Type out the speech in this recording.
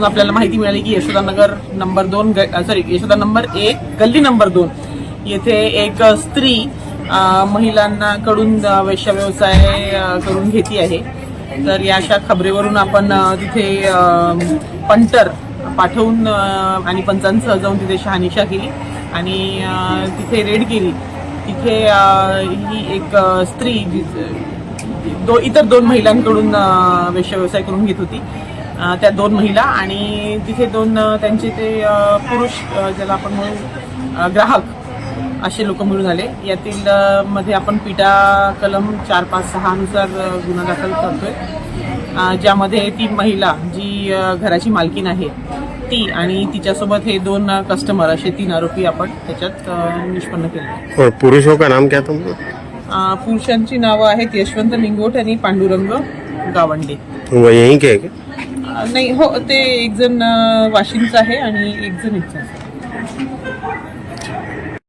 आपल्याला माहिती मिळाली की यशोदानगर नंबर 2 यशोदा नंबर 1 गल्ली नंबर 2 येथे एक स्त्री महिलांकडून वेश्या व्यवसाय करून घेती आहे. तर या अशा खबरेवरून आपण तिथे पंटर पाठवून आणि पंचांसह जाऊन तिथे शहानिशा केली आणि तिथे रेड केली. तिथे ही एक स्त्री इतर 2 महिलांकडून वेश्या व्यवसाय करून घेत होती. त्या 2 महिला आणि तिथे 2 त्यांचे ते पुरुष ज्याला आपण म्हणू ग्राहक असे लोक मिळून आले. यातील मध्ये आपण पिटा कलम 456 नुसार गुन्हा दाखल करतोय, ज्यामध्ये ती महिला जी घराची मालकीन आहे ती आणि तिच्यासोबत हे 2 कस्टमर असे 3 आरोपी आपण त्याच्यात निष्पन्न केले. पुरुषों का नाम क्या तुमको? पुरुषांची नावं आहेत यशवंत निंगोट आणि पांडुरंग गावंडे. वो यहीं के है क्या? नाही, हो, ते एक जण वाशिमचा आहे आणि एक जण इथचा आहे.